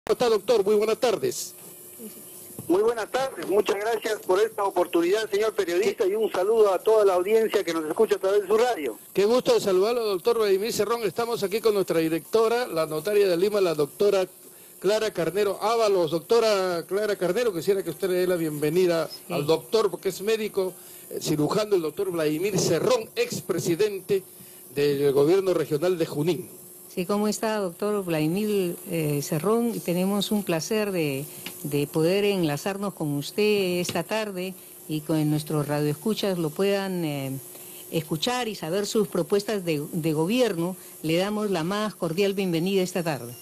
¿Cómo está, doctor? Muy buenas tardes. Muy buenas tardes, muchas gracias por esta oportunidad, señor periodista, y un saludo a toda la audiencia que nos escucha a través de su radio. Qué gusto de saludarlo, doctor Vladimir Cerrón. Estamos aquí con nuestra directora, la notaria de Lima, la doctora Clara Carnero Ábalos. Doctora Clara Carnero, quisiera que usted le dé la bienvenida al doctor, porque es médico, cirujano, el doctor Vladimir Cerrón, expresidente del gobierno regional de Junín. Sí, ¿cómo está, doctor Vladimir Cerrón? Tenemos un placer de poder enlazarnos con usted esta tarde y con nuestros radioescuchas lo puedan escuchar y saber sus propuestas de gobierno. Le damos la más cordial bienvenida esta tarde.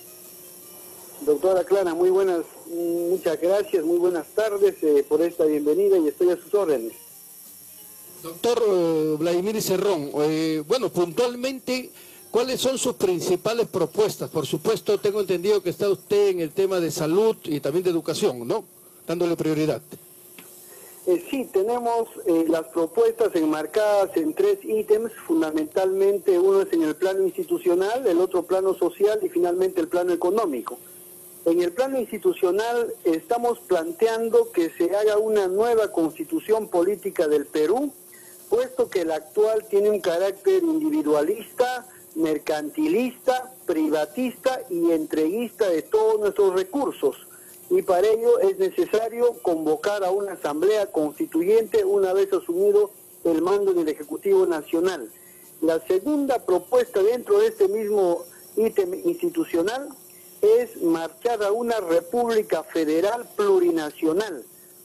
Doctora Clara, muchas gracias, muy buenas tardes por esta bienvenida y estoy a sus órdenes. Doctor Vladimir Cerrón, bueno, puntualmente, ¿cuáles son sus principales propuestas? Por supuesto, tengo entendido que está usted en el tema de salud y también de educación, ¿no? Dándole prioridad. Sí, tenemos las propuestas enmarcadas en 3 ítems, fundamentalmente uno es en el plano institucional, el otro plano social y finalmente el plano económico. En el plano institucional estamos planteando que se haga una nueva constitución política del Perú, puesto que la actual tiene un carácter individualista, mercantilista, privatista y entreguista de todos nuestros recursos. Y para ello es necesario convocar a una asamblea constituyente una vez asumido el mando del Ejecutivo Nacional. La segunda propuesta dentro de este mismo ítem institucional es marchar a una república federal plurinacional,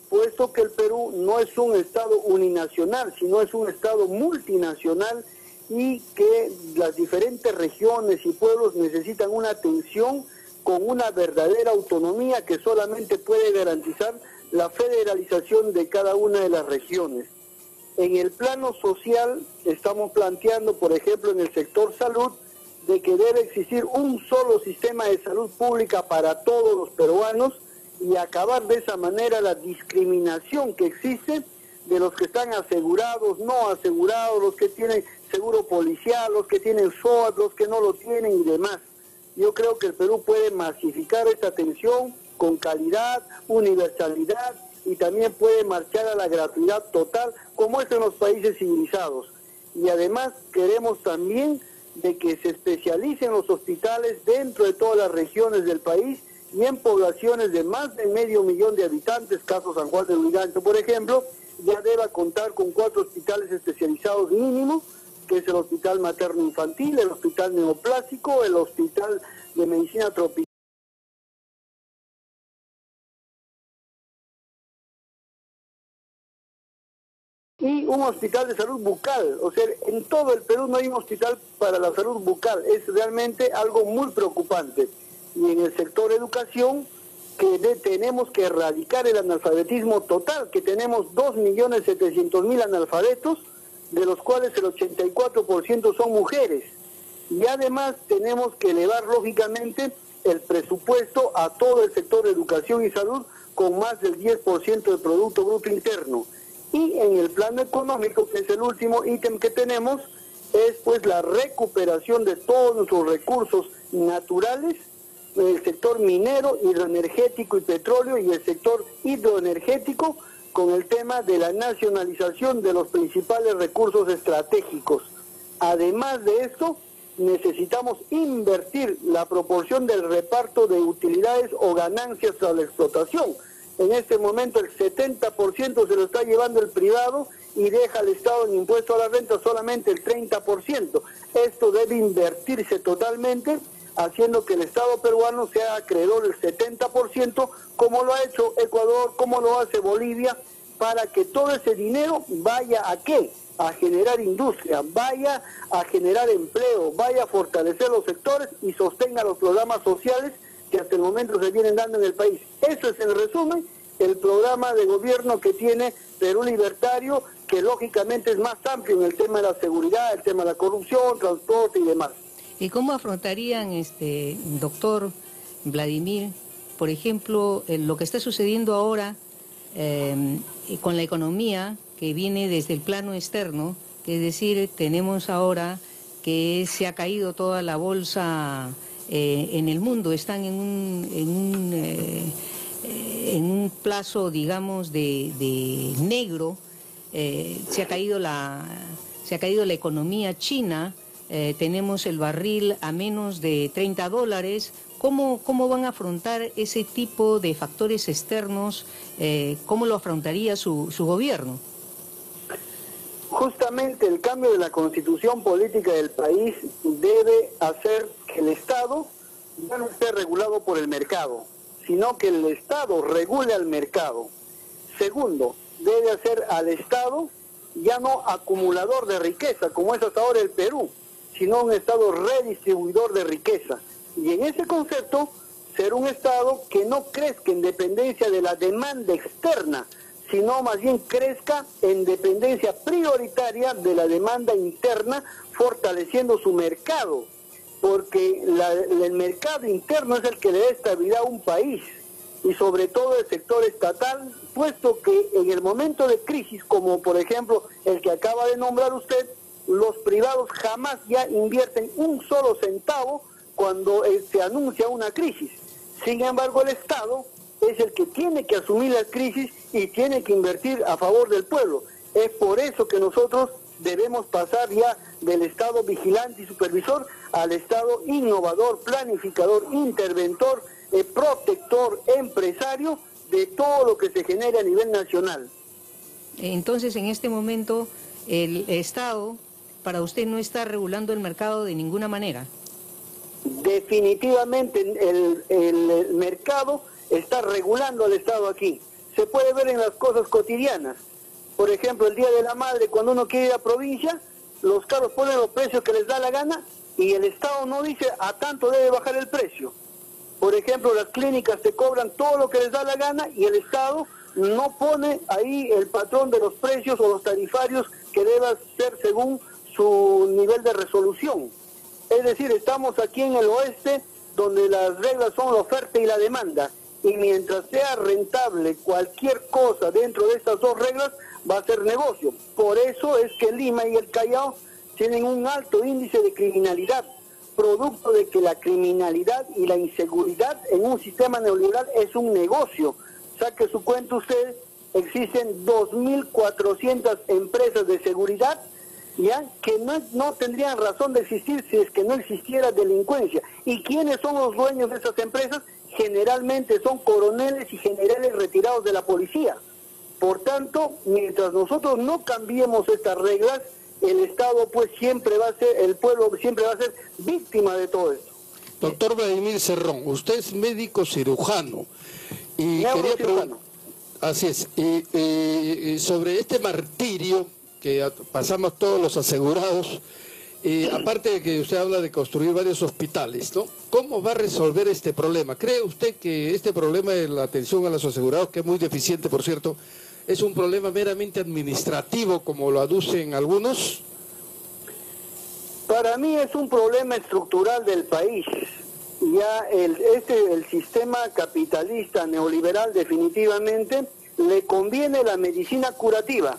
puesto que el Perú no es un estado uninacional, sino es un estado multinacional y que las diferentes regiones y pueblos necesitan una atención con una verdadera autonomía que solamente puede garantizar la federalización de cada una de las regiones. En el plano social estamos planteando, por ejemplo, en el sector salud, de que debe existir un solo sistema de salud pública para todos los peruanos y acabar de esa manera la discriminación que existe de los que están asegurados, no asegurados, los que tienen seguro policial, los que tienen SOAT, los que no lo tienen y demás. Yo creo que el Perú puede masificar esta atención con calidad, universalidad y también puede marchar a la gratuidad total como es en los países civilizados. Y además queremos también de que se especialicen los hospitales dentro de todas las regiones del país y en poblaciones de más de 500.000 de habitantes, caso San Juan de Lurigancho, por ejemplo, ya deba contar con 4 hospitales especializados mínimo, que es el Hospital Materno Infantil, el Hospital Neoplásico, el Hospital de Medicina Tropical y un hospital de salud bucal. O sea, en todo el Perú no hay un hospital para la salud bucal. Es realmente algo muy preocupante. Y en el sector educación, que tenemos que erradicar el analfabetismo total, que tenemos 2.700.000 analfabetos, de los cuales el 84% son mujeres. Y además tenemos que elevar lógicamente el presupuesto a todo el sector de educación y salud con más del 10% del Producto Bruto Interno. Y en el plano económico, que es el último ítem que tenemos, es pues la recuperación de todos nuestros recursos naturales, el sector minero, hidroenergético y petróleo y el sector hidroenergético, con el tema de la nacionalización de los principales recursos estratégicos. Además de esto, necesitamos invertir la proporción del reparto de utilidades o ganancias tras la explotación. En este momento el 70% se lo está llevando el privado y deja al Estado en impuesto a la renta solamente el 30%. Esto debe invertirse totalmente, haciendo que el Estado peruano sea acreedor del 70%, como lo ha hecho Ecuador, como lo hace Bolivia, para que todo ese dinero vaya ¿a qué? A generar industria, vaya a generar empleo, vaya a fortalecer los sectores y sostenga los programas sociales que hasta el momento se vienen dando en el país. Eso es en resumen el programa de gobierno que tiene Perú Libertario, que lógicamente es más amplio en el tema de la seguridad, el tema de la corrupción, transporte y demás. ¿Y cómo afrontarían, doctor Vladimir, por ejemplo, lo que está sucediendo ahora con la economía que viene desde el plano externo? Es decir, tenemos ahora que se ha caído toda la bolsa en el mundo, están en un plazo, digamos, de negro, se ha caído la economía china, tenemos el barril a menos de $30. ¿Cómo van a afrontar ese tipo de factores externos? ¿Cómo lo afrontaría su gobierno? Justamente el cambio de la constitución política del país debe hacer que el Estado ya no esté regulado por el mercado, sino que el Estado regule al mercado. Segundo, debe hacer al Estado ya no acumulador de riqueza, como es hasta ahora el Perú, sino un Estado redistribuidor de riqueza. Y en ese concepto, ser un Estado que no crezca en dependencia de la demanda externa, sino más bien crezca en dependencia prioritaria de la demanda interna, fortaleciendo su mercado, porque el mercado interno es el que le da estabilidad a un país, y sobre todo el sector estatal, puesto que en el momento de crisis, como por ejemplo el que acaba de nombrar usted, los privados jamás ya invierten un solo centavo cuando se anuncia una crisis. Sin embargo, el Estado es el que tiene que asumir la crisis y tiene que invertir a favor del pueblo. Es por eso que nosotros debemos pasar ya del Estado vigilante y supervisor al Estado innovador, planificador, interventor, protector, empresario de todo lo que se genera a nivel nacional. Entonces, en este momento, el Estado, para usted, no está regulando el mercado de ninguna manera. Definitivamente el mercado está regulando al Estado aquí. Se puede ver en las cosas cotidianas. Por ejemplo, el Día de la Madre, cuando uno quiere ir a provincia, los carros ponen los precios que les da la gana y el Estado no dice a tanto debe bajar el precio. Por ejemplo, las clínicas te cobran todo lo que les da la gana y el Estado no pone ahí el patrón de los precios o los tarifarios que deba ser según su nivel de resolución. Es decir, estamos aquí en el oeste donde las reglas son la oferta y la demanda, y mientras sea rentable cualquier cosa dentro de estas dos reglas va a ser negocio. Por eso es que Lima y el Callao tienen un alto índice de criminalidad, producto de que la criminalidad y la inseguridad en un sistema neoliberal es un negocio. Saque su cuenta usted, existen 2.400 empresas de seguridad, ya que no tendrían razón de existir si es que no existiera delincuencia. ¿Y quiénes son los dueños de esas empresas? Generalmente son coroneles y generales retirados de la policía. Por tanto, mientras nosotros no cambiemos estas reglas, el Estado pues siempre va a ser, el pueblo siempre va a ser víctima de todo esto. Doctor Vladimir Cerrón, usted es médico cirujano y quería preguntar, así es, y sobre este martirio que pasamos todos los asegurados, aparte de que usted habla de construir varios hospitales, ¿no? ¿Cómo va a resolver este problema? ¿Cree usted que este problema de la atención a los asegurados, que es muy deficiente, por cierto, es un problema meramente administrativo, como lo aducen algunos? Para mí es un problema estructural del país. Ya el sistema capitalista neoliberal definitivamente le conviene la medicina curativa,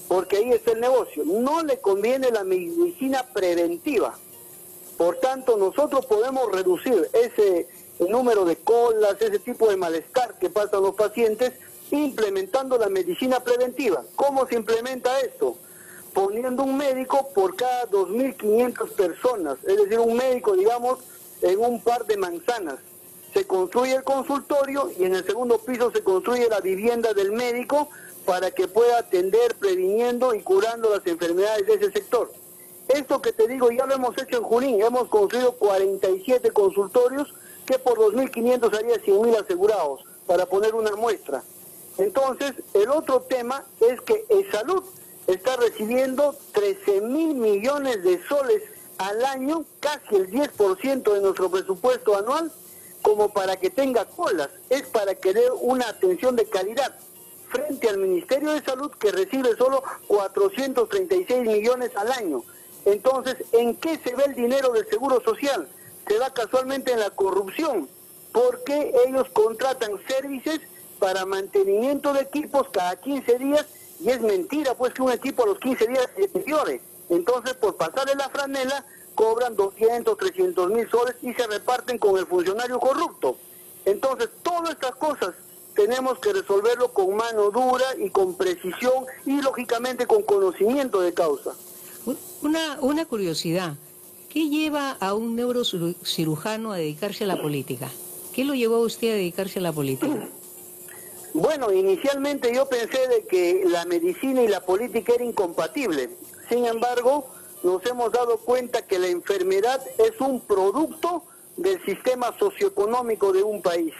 porque ahí está el negocio. No le conviene la medicina preventiva. Por tanto, nosotros podemos reducir ese número de colas, ese tipo de malestar que pasan los pacientes, implementando la medicina preventiva. ¿Cómo se implementa esto? Poniendo un médico por cada 2.500 personas, es decir, un médico, digamos, en un par de manzanas. Se construye el consultorio y en el segundo piso se construye la vivienda del médico para que pueda atender, previniendo y curando las enfermedades de ese sector. Esto que te digo ya lo hemos hecho en Junín, hemos construido 47 consultorios que por 2.500 haría 100.000 asegurados, para poner una muestra. Entonces, el otro tema es que Salud está recibiendo 13.000 millones de soles al año, casi el 10% de nuestro presupuesto anual, como para que tenga colas, es para que dé una atención de calidad, frente al Ministerio de Salud que recibe solo 436 millones al año. Entonces, ¿en qué se ve el dinero del Seguro Social? Se da casualmente en la corrupción, porque ellos contratan servicios para mantenimiento de equipos cada 15 días, y es mentira pues que un equipo a los 15 días se deteriore. Entonces, por pasarle la franela, cobran 200, 300 mil soles y se reparten con el funcionario corrupto. Entonces, todas estas cosas tenemos que resolverlo con mano dura y con precisión y lógicamente con conocimiento de causa. Una curiosidad, ¿qué lleva a un neurocirujano a dedicarse a la política? ¿Qué lo llevó a usted a dedicarse a la política? Bueno, inicialmente yo pensé de que la medicina y la política era incompatible. Sin embargo, nos hemos dado cuenta que la enfermedad es un producto del sistema socioeconómico de un país.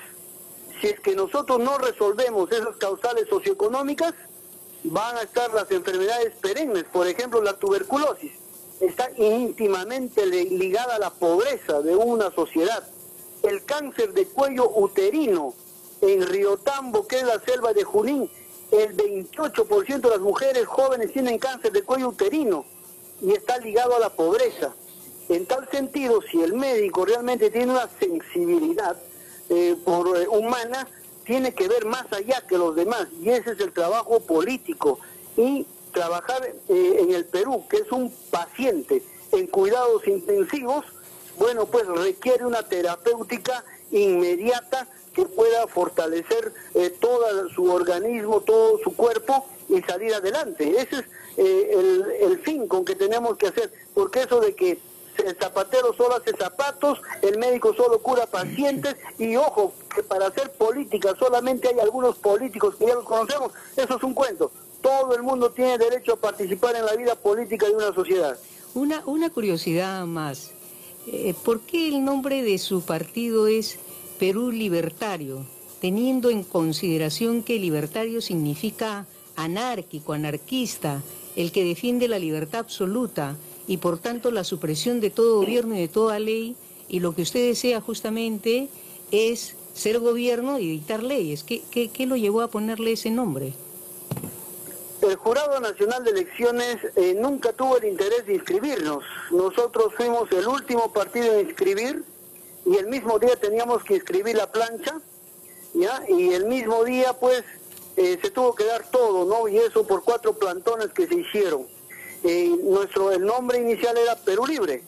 Si es que nosotros no resolvemos esas causales socioeconómicas, van a estar las enfermedades perennes. Por ejemplo, la tuberculosis está íntimamente ligada a la pobreza de una sociedad. El cáncer de cuello uterino en Riotambo, que es la selva de Junín, el 28% de las mujeres jóvenes tienen cáncer de cuello uterino y está ligado a la pobreza. En tal sentido, si el médico realmente tiene una sensibilidad humana, tiene que ver más allá que los demás, y ese es el trabajo político. Y trabajar en el Perú, que es un paciente en cuidados intensivos, bueno, pues requiere una terapéutica inmediata que pueda fortalecer todo su organismo, todo su cuerpo y salir adelante. Ese es el fin con que tenemos que hacer, porque eso de que el zapatero solo hace zapatos, el médico solo cura pacientes, y ojo, que para hacer política solamente hay algunos políticos que ya los conocemos, eso es un cuento. Todo el mundo tiene derecho a participar en la vida política de una sociedad. Una curiosidad más, ¿por qué el nombre de su partido es Perú Libertario, teniendo en consideración que libertario significa anárquico, anarquista, el que defiende la libertad absoluta y por tanto la supresión de todo gobierno y de toda ley, y lo que usted desea justamente es ser gobierno y dictar leyes? ¿Qué lo llevó a ponerle ese nombre? El Jurado Nacional de Elecciones nunca tuvo el interés de inscribirnos. Nosotros fuimos el último partido en inscribir, y el mismo día teníamos que inscribir la plancha, ¿ya? Y el mismo día, pues, se tuvo que dar todo, ¿no? Y eso por 4 plantones que se hicieron. El nombre inicial era Perú Libre.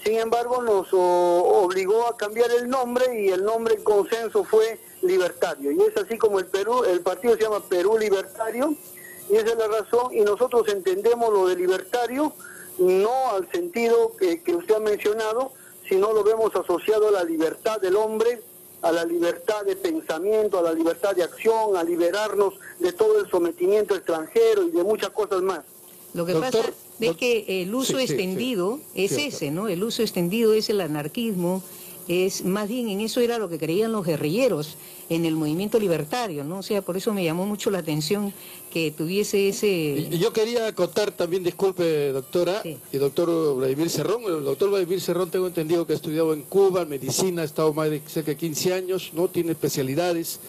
Sin embargo, nos obligó a cambiar el nombre, y el nombre en consenso fue Libertario. Y es así como el partido se llama Perú Libertario, y esa es la razón. Y nosotros entendemos lo de libertario no al sentido que usted ha mencionado, sino lo vemos asociado a la libertad del hombre, a la libertad de pensamiento, a la libertad de acción, a liberarnos de todo el sometimiento extranjero y de muchas cosas más. Lo que pasa es que el uso extendido es ese, ¿no? El uso extendido es el anarquismo, es más bien en eso era lo que creían los guerrilleros en el movimiento libertario, ¿no? O sea, por eso me llamó mucho la atención que tuviese ese... Y yo quería acotar también, disculpe, doctora, sí, y doctor Vladimir Cerrón. El doctor Vladimir Cerrón, tengo entendido que ha estudiado en Cuba, medicina, ha estado más de cerca de 15 años, ¿no? Tiene especialidades,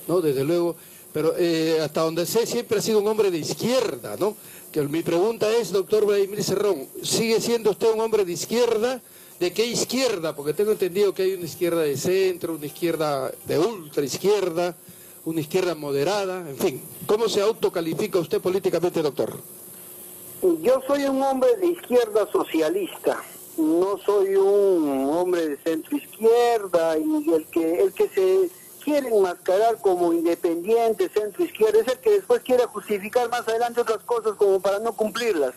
¿no? Desde luego, pero hasta donde sé, siempre ha sido un hombre de izquierda, ¿no? Que mi pregunta es, doctor Vladimir Cerrón, ¿sigue siendo usted un hombre de izquierda? ¿De qué izquierda? Porque tengo entendido que hay una izquierda de centro, una izquierda de ultra izquierda, una izquierda moderada, en fin. ¿Cómo se autocalifica usted políticamente, doctor? Yo soy un hombre de izquierda socialista, no soy un hombre de centro izquierda, y el que se quiere enmascarar como independiente, centro izquierda, es el que después quiere justificar más adelante otras cosas como para no cumplirlas.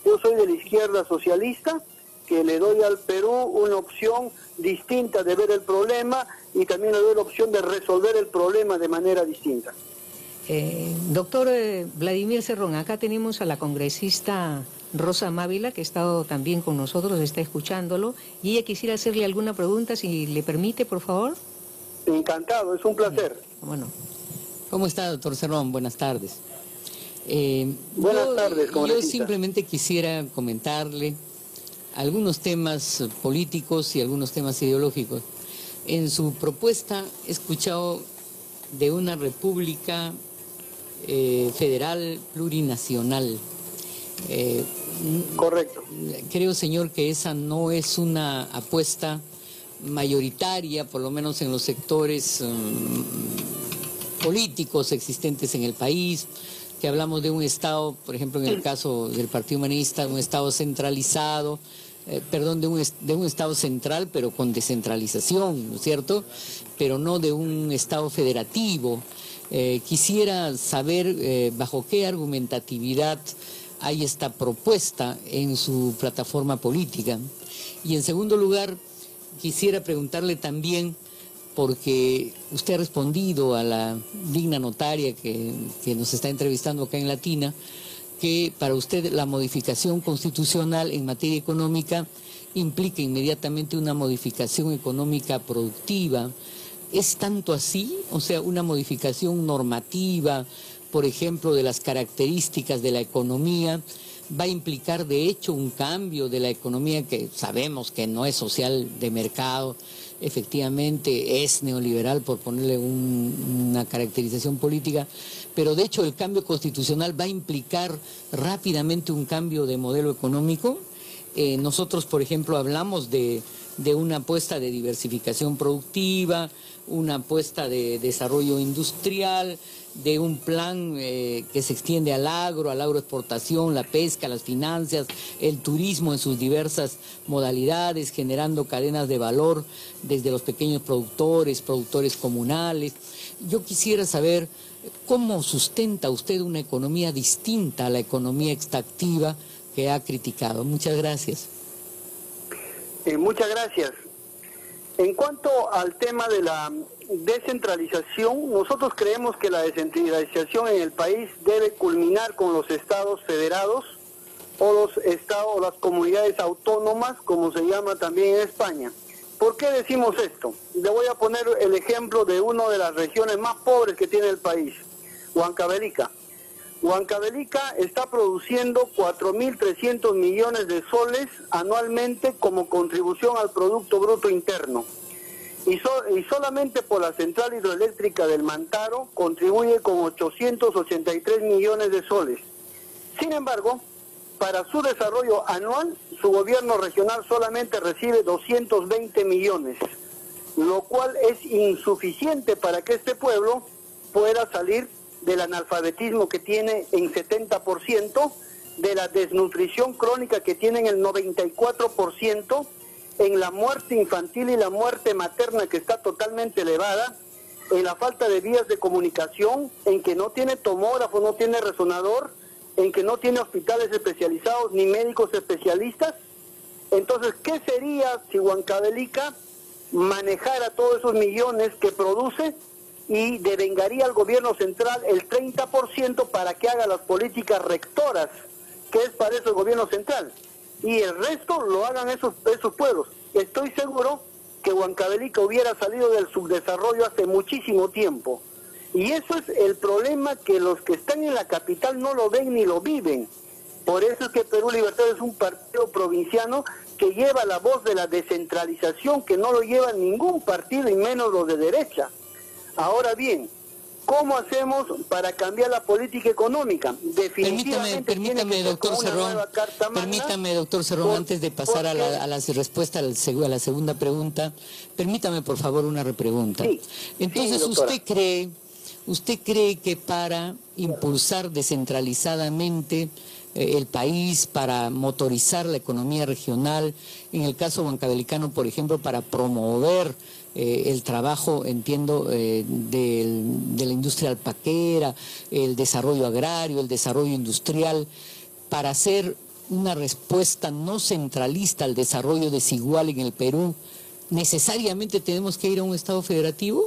Yo soy de la izquierda socialista, que le doy al Perú una opción distinta de ver el problema, y también le doy la opción de resolver el problema de manera distinta. Doctor Vladimir Cerrón, acá tenemos a la congresista Rosa Mávila, que ha estado también con nosotros, está escuchándolo, y ella quisiera hacerle alguna pregunta, si le permite, por favor. Encantado, es un placer. Bueno. ¿Cómo está, doctor Cerrón? Buenas tardes. Buenas tardes, congresista. Yo simplemente quisiera comentarle algunos temas políticos y algunos temas ideológicos. En su propuesta he escuchado de una república federal plurinacional. Correcto. Creo, señor, que esa no es una apuesta mayoritaria, por lo menos en los sectores políticos existentes en el país, que hablamos de un Estado, por ejemplo, en el caso del Partido Humanista, un Estado centralizado, de un Estado central, pero con descentralización, ¿no es cierto? Pero no de un Estado federativo. Quisiera saber bajo qué argumentatividad hay esta propuesta en su plataforma política. Y en segundo lugar, quisiera preguntarle también, porque usted ha respondido a la digna notaria que nos está entrevistando acá en Latina, que para usted la modificación constitucional en materia económica implica inmediatamente una modificación económica productiva. ¿Es tanto así? O sea, una modificación normativa, por ejemplo, de las características de la economía, va a implicar de hecho un cambio de la economía que sabemos que no es social de mercado, efectivamente es neoliberal, por ponerle una caracterización política, pero de hecho el cambio constitucional va a implicar rápidamente un cambio de modelo económico. Nosotros, por ejemplo, hablamos de una apuesta de diversificación productiva, una apuesta de desarrollo industrial, de un plan que se extiende al agroexportación, la pesca, las finanzas, el turismo en sus diversas modalidades, generando cadenas de valor desde los pequeños productores comunales. Yo quisiera saber cómo sustenta usted una economía distinta a la economía extractiva que ha criticado. Muchas gracias. Muchas gracias. En cuanto al tema de la descentralización, nosotros creemos que la descentralización en el país debe culminar con los estados federados o los estados, las comunidades autónomas, como se llama también en España. ¿Por qué decimos esto? Le voy a poner el ejemplo de una de las regiones más pobres que tiene el país, Huancavelica. Huancavelica está produciendo 4.300 millones de soles anualmente como contribución al Producto Bruto Interno. Y solamente por la central hidroeléctrica del Mantaro contribuye con 883 millones de soles. Sin embargo, para su desarrollo anual, su gobierno regional solamente recibe 220 millones, lo cual es insuficiente para que este pueblo pueda salir del analfabetismo que tiene en 70%, de la desnutrición crónica que tiene en el 94%, en la muerte infantil y la muerte materna que está totalmente elevada, en la falta de vías de comunicación, en que no tiene tomógrafo, no tiene resonador, en que no tiene hospitales especializados ni médicos especialistas. Entonces, ¿qué sería si Huancavelica manejara todos esos millones que produce y devengaría al gobierno central el 30% para que haga las políticas rectoras, que es para eso el gobierno central, y el resto lo hagan esos pueblos? Estoy seguro que Huancavelica hubiera salido del subdesarrollo hace muchísimo tiempo. Y eso es el problema, que los que están en la capital no lo ven ni lo viven. Por eso es que Perú Libertad es un partido provinciano que lleva la voz de la descentralización, que no lo lleva ningún partido y menos los de derecha. Ahora bien, ¿cómo hacemos para cambiar la política económica? Definitivamente Permítame, doctor Cerrón, antes de pasar a la respuesta a la segunda pregunta, permítame por favor una repregunta. Sí, entonces, sí, ¿usted cree que para impulsar descentralizadamente el país, para motorizar la economía regional, en el caso huancavelicano, por ejemplo, para promover el trabajo, entiendo, de la industria alpaquera, el desarrollo agrario, el desarrollo industrial, para hacer una respuesta no centralista al desarrollo desigual en el Perú, necesariamente tenemos que ir a un Estado federativo?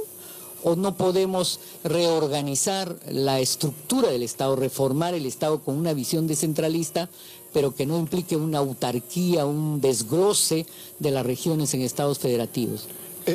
¿O no podemos reorganizar la estructura del Estado, reformar el Estado con una visión descentralista, pero que no implique una autarquía, un desglose de las regiones en estados federativos?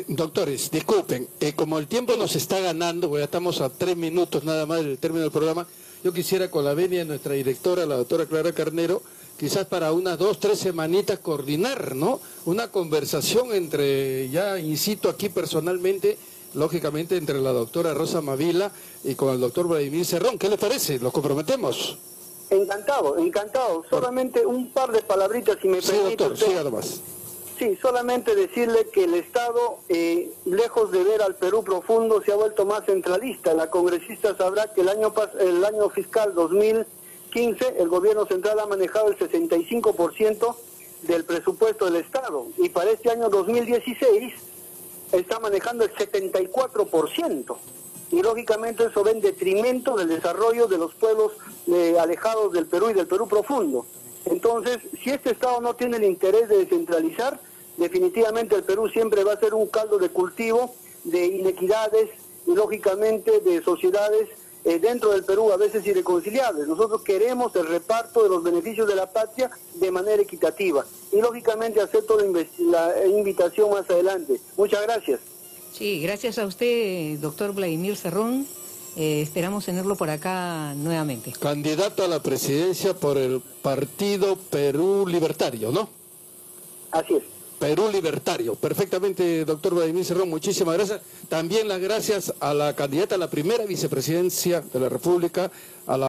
Doctores, disculpen, como el tiempo nos está ganando, ya estamos a 3 minutos nada más del término del programa, yo quisiera, con la venia de nuestra directora, la doctora Clara Carnero, quizás para unas 2 o 3 semanitas coordinar, ¿no?, una conversación entre, ya incito aquí personalmente, lógicamente entre la doctora Rosa Mavila y con el doctor Vladimir Cerrón. ¿Qué les parece? ¿Los comprometemos? Encantado, encantado. Solamente un par de palabritas, si me permite. Sí, doctor, siga nomás. Sí, solamente decirle que el Estado, lejos de ver al Perú profundo, se ha vuelto más centralista. La congresista sabrá que el año fiscal 2015 el gobierno central ha manejado el 65% del presupuesto del Estado, y para este año 2016 está manejando el 74%, y lógicamente eso va en detrimento del desarrollo de los pueblos alejados del Perú y del Perú profundo. Entonces, si este Estado no tiene el interés de descentralizar, definitivamente el Perú siempre va a ser un caldo de cultivo de inequidades y lógicamente de sociedades dentro del Perú a veces irreconciliables. Nosotros queremos el reparto de los beneficios de la patria de manera equitativa, y lógicamente acepto la invitación más adelante. Muchas gracias. Sí, gracias a usted, doctor Vladimir Cerrón. Esperamos tenerlo por acá nuevamente. Candidato a la presidencia por el Partido Perú Libertario, ¿no? Así es. Perú Libertario. Perfectamente, doctor Vladimir Cerrón, muchísimas gracias. También las gracias a la candidata a la primera vicepresidencia de la República, a la